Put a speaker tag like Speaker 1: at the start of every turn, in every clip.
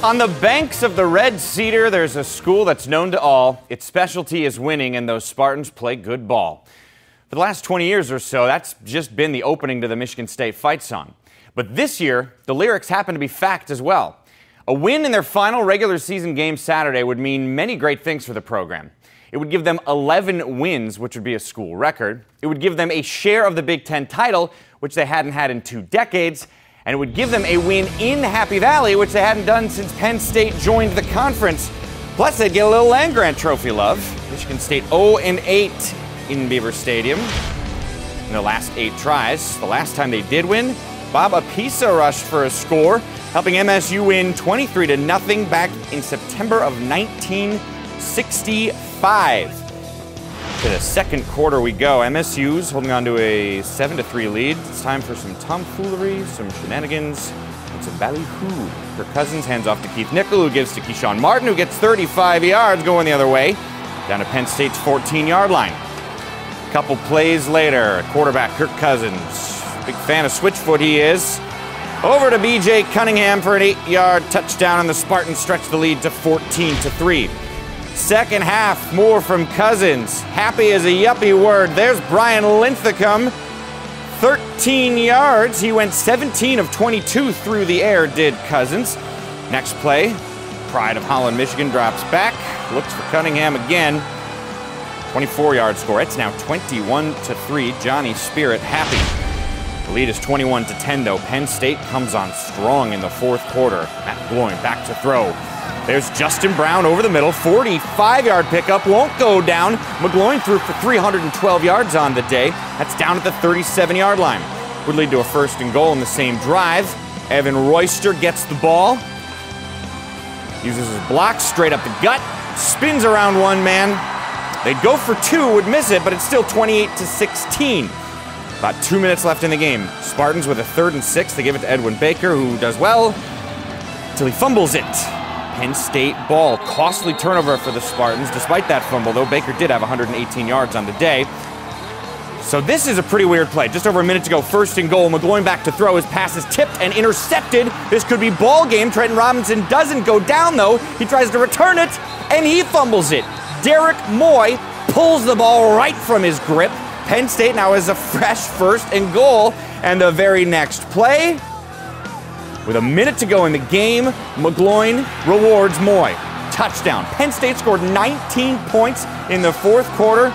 Speaker 1: On the banks of the Red Cedar, there's a school that's known to all. Its specialty is winning, and those Spartans play good ball. For the last 20 years or so, that's just been the opening to the Michigan State fight song. But this year, the lyrics happen to be fact as well. A win in their final regular season game Saturday would mean many great things for the program. It would give them 11 wins, which would be a school record. It would give them a share of the Big Ten title, which they hadn't had in 2 decades. And it would give them a win in Happy Valley, which they hadn't done since Penn State joined the conference. Plus, they'd get a little land-grant trophy love. Michigan State 0-8 in Beaver Stadium in their last 8 tries. The last time they did win, Bob Apisa rushed for a score, helping MSU win 23-0 back in September of 1965. To the second quarter we go. MSU's holding on to a 7-3 lead. It's time for some tomfoolery, some shenanigans, and some ballyhoo. Kirk Cousins hands off to Keith Nickel, who gives to Keyshawn Martin, who gets 35 yards going the other way, down to Penn State's 14-yard line. A couple plays later, quarterback Kirk Cousins, big fan of Switchfoot he is, over to B.J. Cunningham for an 8-yard touchdown, and the Spartans stretch the lead to 14-3. Second half, more from Cousins. Happy as a yuppie word. There's Brian Linthicum. 13 yards. He went 17 of 22 through the air, did Cousins. Next play, pride of Holland, Michigan drops back. Looks for Cunningham again. 24-yard score. It's now 21-3. Johnny Spirit happy. The lead is 21-10, though. Penn State comes on strong in the fourth quarter. Matt McGloin back to throw. There's Justin Brown over the middle, 45-yard pickup, won't go down. McGloin threw for 312 yards on the day. That's down at the 37-yard line. Would lead to a 1st and goal in the same drive. Evan Royster gets the ball, uses his block straight up the gut, spins around one man. They'd go for 2, would miss it, but it's still 28-16. About 2 minutes left in the game. Spartans with a 3rd and 6. They give it to Edwin Baker, who does well until he fumbles it. Penn State ball. Costly turnover for the Spartans. Despite that fumble, though, Baker did have 118 yards on the day. So this is a pretty weird play. Just over a minute to go, 1st and goal. McGloin back to throw. His pass is tipped and intercepted. This could be ball game. Trenton Robinson doesn't go down, though. He tries to return it, and he fumbles it. Derek Moy pulls the ball right from his grip. Penn State now has a fresh 1st and goal. And the very next play, with a minute to go in the game, McGloin rewards Moy. Touchdown. Penn State scored 19 points in the fourth quarter,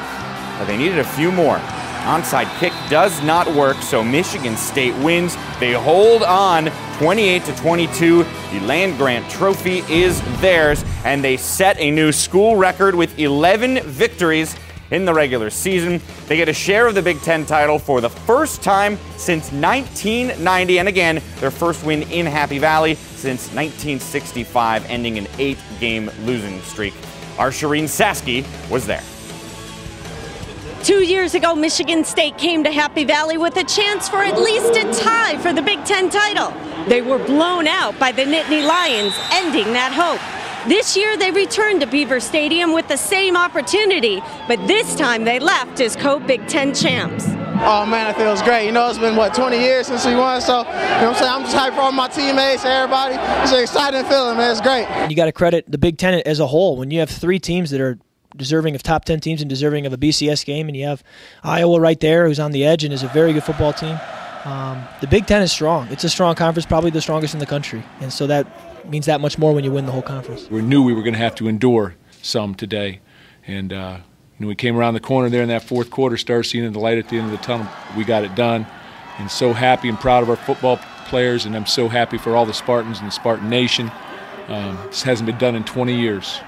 Speaker 1: but they needed a few more. Onside kick does not work, so Michigan State wins. They hold on 28-22. The land-grant trophy is theirs, and they set a new school record with 11 victories in the regular season. They get a share of the Big Ten title for the first time since 1990, and again, their first win in Happy Valley since 1965, ending an 8-game losing streak. Our Shireen Saski was there.
Speaker 2: 2 years ago, Michigan State came to Happy Valley with a chance for at least a tie for the Big Ten title. They were blown out by the Nittany Lions, ending that hope. This year, they returned to Beaver Stadium with the same opportunity, but this time they left as co-Big Ten champs.
Speaker 3: Oh man, it feels great. You know, it's been, 20 years since we won, so, you know what I'm saying? I'm just hyped for all my teammates, everybody. It's an exciting feeling, man. It's great.
Speaker 4: You got to credit the Big Ten as a whole. When you have 3 teams that are deserving of top 10 teams and deserving of a BCS game, and you have Iowa right there who's on the edge and is a very good football team. The Big Ten is strong. It's a strong conference, probably the strongest in the country, and so that means that much more when you win the whole conference.
Speaker 5: We knew we were going to have to endure some today, and we came around the corner there in that fourth quarter, started seeing the light at the end of the tunnel. We got it done, and so happy and proud of our football players, and I'm so happy for all the Spartans and the Spartan Nation. This hasn't been done in 20 years.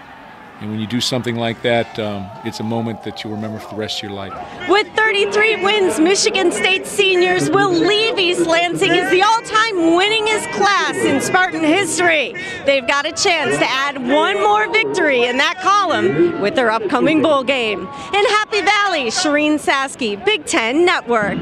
Speaker 5: And when you do something like that, it's a moment that you'll remember for the rest of your life.
Speaker 2: With 33 wins, Michigan State seniors will leave East Lansing as the all-time winningest class in Spartan history. They've got a chance to add one more victory in that column with their upcoming bowl game. In Happy Valley, Shireen Saski, Big Ten Network.